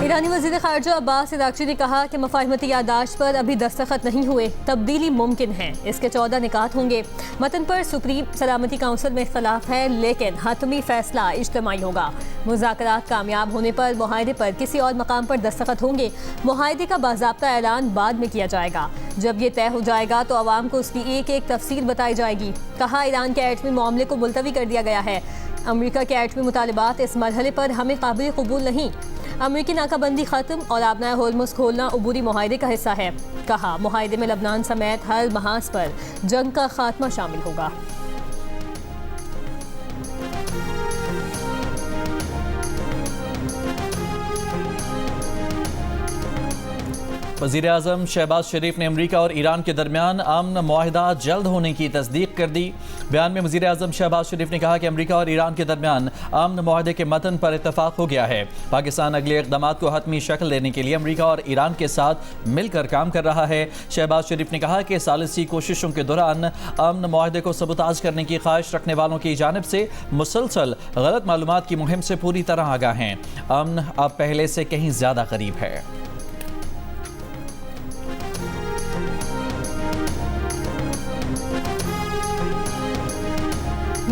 ईरानी वज़ीर ख़ारजा अब्बास अराग़ची ने कहा कि मफ़ाहिमती याददाश्त पर अभी दस्तखत नहीं हुए, तब्दीली मुमकिन है। इसके 14 निकात होंगे। मतन पर सुप्रीम सलामती काउंसिल में इख्तलाफ है, लेकिन हतमी फैसला इज्तिमाई होगा। मुज़ाकरात कामयाब होने पर मुआहदे पर किसी और मकाम पर दस्तखत होंगे। मुआहदे का बाज़ाब्ता ऐलान बाद में किया जाएगा। जब ये तय हो जाएगा तो अवाम को उसकी एक एक तफसील बताई जाएगी। कहा, ईरान के एटमी मामले को मुलतवी कर दिया गया है। अमरीका के एटमी मुतालिबात इस मरहले पर हमें काबिल कबूल नहीं। अमरीकी नाकाबंदी ख़त्म और आबनाए होर्मुज़ खोलना अबूरी मुआहदे का हिस्सा है। कहा, मुआहदे में लबनान समेत हर महाज पर जंग का खात्मा शामिल होगा। वज़ीर आज़म शहबाज शरीफ ने अमरीका और ईरान के दरमियान अमन मुआहिदा जल्द होने की तस्दीक कर दी। बयान में वज़ीर आज़म शहबाज शरीफ ने कहा कि अमरीका और ईरान के दरमियान अमन मुआहिदे के मतन पर इत्तफाक हो गया है। पाकिस्तान अगले इक़दामात को हतमी शक्ल देने के लिए अमरीका और ईरान के साथ मिलकर काम कर रहा है। शहबाज शरीफ ने कहा कि सालिसी कोशिशों के दौरान अमन मुआहिदे को सबूताज करने की ख्वाहिश रखने वालों की जानिब से मुसलसल गलत मालूमात की मुहिम से पूरी तरह आगाह हैं। अमन अब पहले से कहीं ज़्यादा करीब है।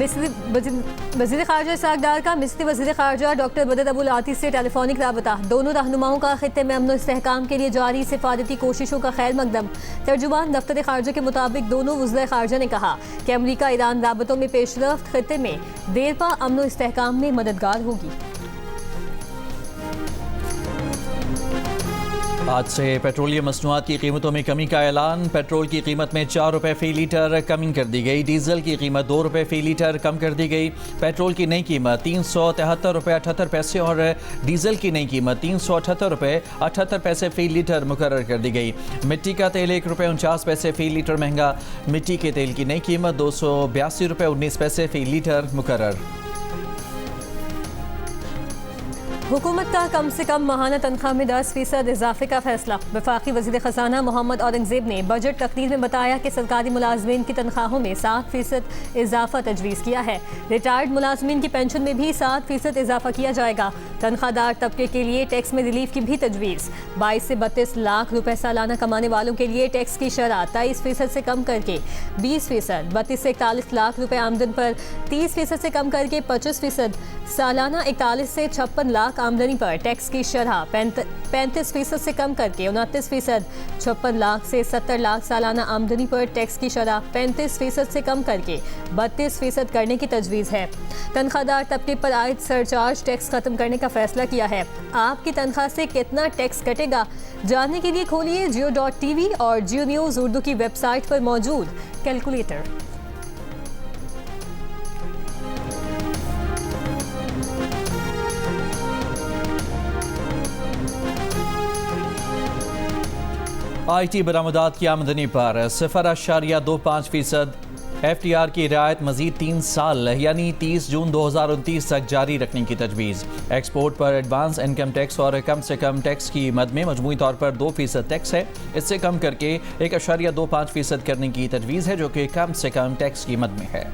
वज़ीर ख़ारजा इसहाक़ डार का मिस्री वज़ीर ख़ारजा डॉक्टर मदद अबुल आती से टेलीफोनिक राबता। दोनों रहनुमाओं का खित्ते में अमन इस्तेहकाम के लिए जारी सिफारती कोशिशों का खैर मकदम। तर्जुमान दफ्तर ख़ारजा के मुताबिक दोनों वज़ीर ख़ारजा ने कहा कि अमरीका ईरान राबतों में पेशरफ्त खित्ते में देरपा अमन इस्तेहकाम में मददगार होगी। आज से पेट्रोलियम मसनूआत की कीमतों में कमी का ऐलान। पेट्रोल की कीमत में 4 रुपये फ़ी लीटर कमी कर दी गई। डीजल की कीमत 2 रुपये फ़ी लीटर कम कर दी गई। पेट्रोल की नई कीमत 373 रुपये 78 पैसे और डीजल की नई कीमत 378 रुपये 78 पैसे फ़ी लीटर मुकर्रर कर दी गई। मिट्टी का तेल 1 रुपये 49 पैसे फ़ी लीटर महंगा। मिट्टी के तेल की नई कीमत 282 रुपये 19 पैसे फ़ी लीटर मुकर्रर। हुकूमत का कम से कम माहाना तनख्वाह में 10% इजाफे का फैसला। वफाकी वज़ीर ख़जाना मोहम्मद औरंगज़ेब ने बजट तकरीर में बताया कि सरकारी मुलाजमीन की तनख्वाहों में 7% इजाफा तजवीज़ किया है। रिटायर्ड मुलाजमीन की पेंशन में भी 7% इजाफा किया जाएगा। तनख्वाहदार तबके के लिए टैक्स में रिलीफ की भी तजवीज़। 22 से 32 लाख रुपए सालाना कमाने वालों के लिए टैक्स की शरह 23% से कम करके 20%, 32 से 41 लाख रुपए आमदन पर 30% से कम करके 25%, सालाना 41 से 56 लाख आमदनी पर टैक्स की शरह 35% से कम करके 29%, 56 लाख से 70 लाख सालाना आमदनी पर टैक्स की शरह 35% से कम करके 32% करने की तजवीज़ है। तनख्वाहदार तबके पर आयद सरचार्ज टैक्स खत्म करने का फैसला किया है। आपकी तनख्वाह से कितना टैक्स कटेगा, जानने के लिए खोलिए जियो.tv और जियो न्यूज़ उर्दू की वेबसाइट पर मौजूद कैलकुलेटर। IT बरामदात की आमदनी पर 0.25%। FTR की रियायत मजीद 3 साल यानी 30 जून 2029 तक जारी रखने की तजवीज़। एक्सपोर्ट पर एडवांस इनकम टैक्स और कम से कम टैक्स की मद में मजमूई तौर पर 2% टैक्स है। इससे कम करके 1.25% करने की तजवीज़ है, जो कि कम से कम टैक्स की मद में है।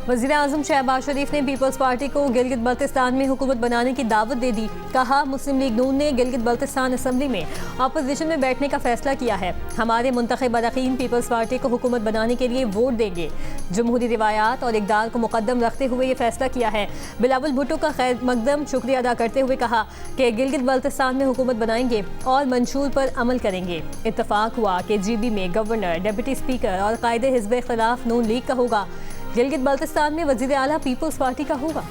वज़ीर आज़म शहबाज शरीफ ने पीपल्स पार्टी को गिलगित बल्तिस्तान में हुकूमत बनाने की दावत दे दी। कहा, मुस्लिम लीग नून ने गिलगित बल्तिस्तान असम्बली में अपोजिशन में बैठने का फैसला किया है। हमारे मुंतखब अरकान पीपल्स पार्टी को हुकूमत बनाने के लिए वोट देंगे। जमहूरी रिवायात और इक़दार को मुकद्दम रखते हुए ये फैसला किया है। बिलावल भुट्टो का खैर मकदम शुक्रिया अदा करते हुए कहा कि गिलगित बल्तिस्तान में हुकूमत बनाएंगे और मंशूर पर अमल करेंगे। इत्तफाक हुआ कि GB में गवर्नर, डिप्टी स्पीकर और कायदे हिज़्ब इख्तिलाफ नून लीग का होगा। गिलगित बल्तिस्तान में वज़ीर आला पीपल्स पार्टी का होगा।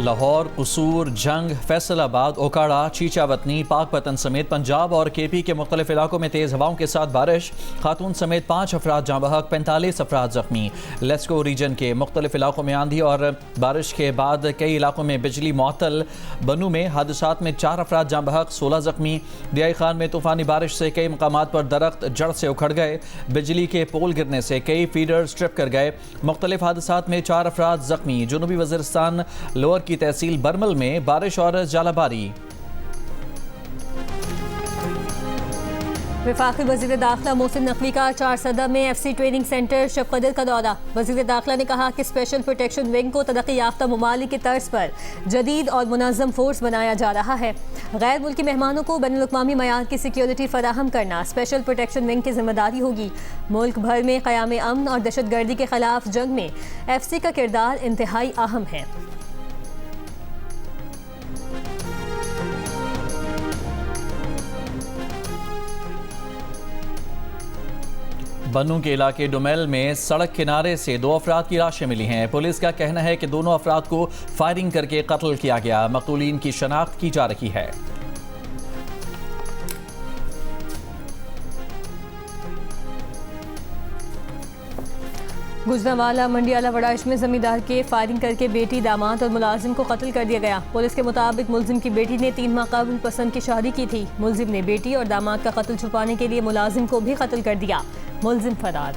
लाहौर, कसूर, जंग, फैसलाबाद, ओकाड़ा, चीचावतनी, पाकपतन समेत पंजाब और KP के मुख्तलिफ इलाकों में तेज़ हवाओं के साथ बारिश। खातून समेत 5 अफराद जाँ बहक, 45 अफराद जख्मी। लेस्को रीजन के मुख्तलिफ इलाकों में आंधी और बारिश के बाद कई इलाकों में बिजली मुअत्तल। बनू में हादसात में 4 अफराद जाँ बहक, 16 जख्मी। दियाई खान में तूफ़ानी बारिश से कई मकामात पर दरख्त जड़ से उखड़ गए। बिजली के पोल गिरने से कई फीडर स्ट्रिप कर गए। मुख्तलिफ हादसात में 4 अफराद जख्मी। जनूबी वज़ीरिस्तान लोअर की तहसील बरमल में बारिश और जालाबारी। वफाकी वज़ीर दाखिला मोहसिन नकवी का चारसदा में FC ट्रेनिंग सेंटर शब कदर का दौरा। वज़ीर दाखिला ने कहा कि स्पेशल प्रोटेक्शन विंग को तरक्की याफ्ता ममालिक की तर्ज पर जदीद और मुनज़्ज़म फोर्स बनाया जा रहा है। गैर मुल्की मेहमानों को बैनुल-अक़वामी मयार की सिक्योरिटी फराहम करना स्पेशल प्रोटेक्शन विंग की जिम्मेदारी होगी। मुल्क भर में क़याम अमन और दहशतगर्दी के खिलाफ जंग में FC का किरदार इंतहाई अहम है। बन्नू के इलाके डुमेल में सड़क किनारे से 2 अफराद की लाशें मिली हैं। पुलिस का कहना है कि दोनों अफराद को फायरिंग करके कत्ल किया गया। मक़तूलीन की शनाख्त की जा रही है। गुजरांवाला मंडियाला वड़ाइश में जमींदार के फायरिंग करके बेटी, दामाद और मुलाजिम को कत्ल कर दिया गया। पुलिस के मुताबिक मुलजिम की बेटी ने 3 माह कबल पसंद की शादी की थी। मुलजिम ने बेटी और दामाद का कत्ल छुपाने के लिए मुलाजिम को भी कत्ल कर दिया। मुलजिम फरार।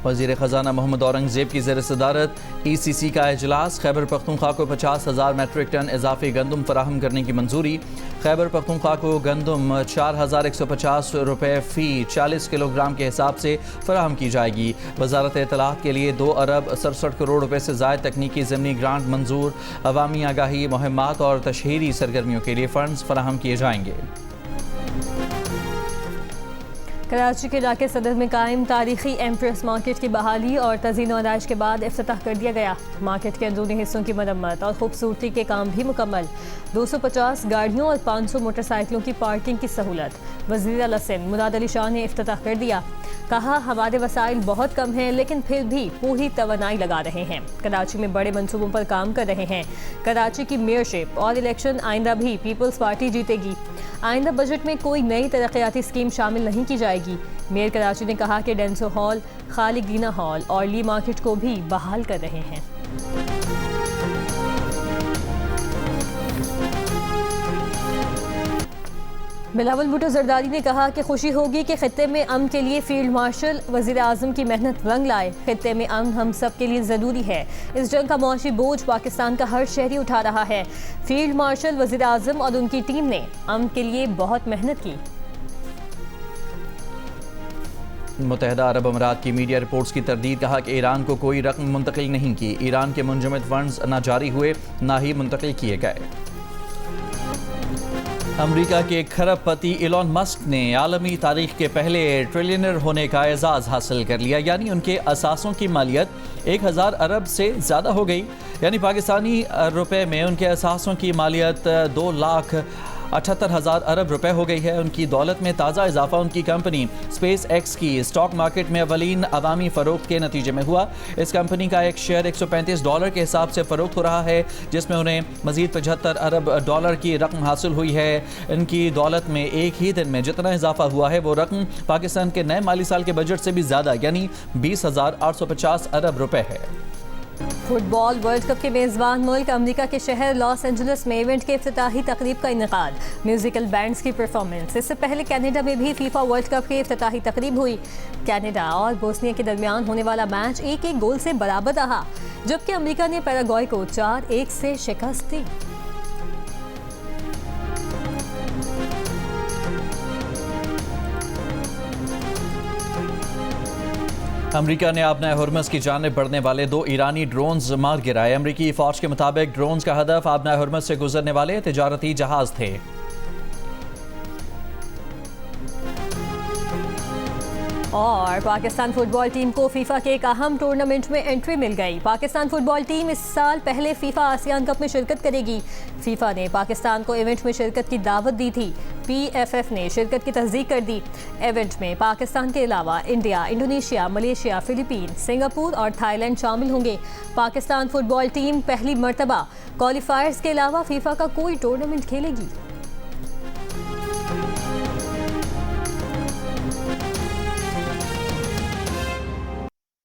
वज़ीर ख़जाना मोहम्मद औरंगज़ेब की ज़ेर सदारत ECC का इजलास। खैबर पख्तूनख्वा को 50,000 मैट्रिक टन इजाफी गंदम फराहम करने की मंजूरी। खैबर पख्तूनख्वा को गंदम 4,150 रुपये फ़ी 40 किलोग्राम के हिसाब से फराहम की जाएगी। वजारत इत्तलात के लिए 2 अरब 67 करोड़ रुपये से ज़ायद तकनीकी ज़मीनी ग्रांट मंजूर। अवामी आगाही मुहिम्मात और तशहीरी सरगर्मियों के लिए फ़ंड्स फराहम किए जाएंगे। कराची के इलाके सदर में कायम तारीखी एम्प्रेस मार्केट की बहाली और तज़ीन और आराइश के बाद इफ्तिताह कर दिया गया। मार्केट के अंदरूनी हिस्सों की मरम्मत और खूबसूरती के काम भी मुकम्मल। 250 गाड़ियों और 500 मोटरसाइकिलों की पार्किंग की सहूलत। वज़ीर आला सिंध मुराद अली शाह ने इफ्तिताह कर दिया। कहा, हमारे वसाइल बहुत कम हैं लेकिन फिर भी पूरी तवनाई लगा रहे हैं। कराची में बड़े मंसूबों पर काम कर रहे हैं। कराची की मेयरशिप और इलेक्शन आइंदा भी पीपल्स पार्टी जीतेगी। आइंदा बजट में कोई नई तरक्याती स्कीम शामिल नहीं की जाएगी। मेयर कराची ने कहा कि डेंसो हॉल, खालिक दीना हॉल और ली मार्केट को भी बहाल कर रहे हैं। बिलावल भुट्टो जरदारी ने कहा कि खुशी होगी कि खित्ते में अमन के लिए फील्ड मार्शल वज़ीर आज़म की मेहनत रंग लाए। खित्ते में अमन हम सब के लिए ज़रूरी है। इस जंग का मुआशी बोझ पाकिस्तान का हर शहरी उठा रहा है। फील्ड मार्शल वज़ीर आज़म और उनकी टीम ने अमन के लिए बहुत मेहनत की। मुत्तहिदा अरब अमीरात की मीडिया रिपोर्ट्स की तरदीद। कहा कि ईरान को कोई रकम मुंतकिल नहीं की। ईरान के मुंजमद फंड्स न जारी हुए न ही मुंतकिल किए गए। अमेरिका के खरबपति इलॉन मस्क ने आलमी तारीख के पहले ट्रिलियनर होने का एजाज़ हासिल कर लिया। यानी उनके असासों की मालियत 1000 अरब से ज़्यादा हो गई। यानी पाकिस्तानी रुपए में उनके असासों की मालियत 2,78,000 अरब रुपए हो गई है। उनकी दौलत में ताज़ा इजाफा उनकी कंपनी स्पेस एक्स की स्टॉक मार्केट में अवलीन अवामी फ़रोख्त के नतीजे में हुआ। इस कंपनी का एक शेयर $135 के हिसाब से फ़रोख्त हो रहा है, जिसमें उन्हें मज़ीद 75 अरब डॉलर की रकम हासिल हुई है। इनकी दौलत में एक ही दिन में जितना इजाफा हुआ है वो रकम पाकिस्तान के नए माली साल के बजट से भी ज़्यादा यानी 20,850 अरब रुपए है। फुटबॉल वर्ल्ड कप के मेज़बान मुल्क अमेरिका के शहर लॉस एंजलिस में इवेंट के इफ्तिताही तकरीब का इनेकाद। म्यूजिकल बैंड्स की परफॉर्मेंस। इससे पहले कनाडा में भी फीफा वर्ल्ड कप की इफ्तिताही तकरीब हुई। कनाडा और बोस्निया के दरमियान होने वाला मैच 1-1 गोल से बराबर रहा, जबकि अमेरिका ने पैराग्वे को 4-1 से शिकस्त दी। अमेरिका ने आबनाए हुर्मुज़ की जानिब बढ़ने वाले 2 ईरानी ड्रोन्स मार गिराए। अमेरिकी फौज के मुताबिक ड्रोन्स का हदफ आबनाए हुर्मुज़ से गुजरने वाले तिजारती जहाज थे। और पाकिस्तान फुटबॉल टीम को फीफा के एक अहम टूर्नामेंट में एंट्री मिल गई। पाकिस्तान फुटबॉल टीम इस साल पहले फीफा आसियान कप में शिरकत करेगी। फीफा ने पाकिस्तान को इवेंट में शिरकत की दावत दी थी। PFF ने शिरकत की तस्दीक कर दी। इवेंट में पाकिस्तान के अलावा India, Indonesia, Malaysia, Philippine, Singapore और थाईलैंड शामिल होंगे। पाकिस्तान फुटबॉल टीम पहली मर्तबा क्वालिफायर्स के अलावा फीफा का कोई टूर्नामेंट खेलेगी।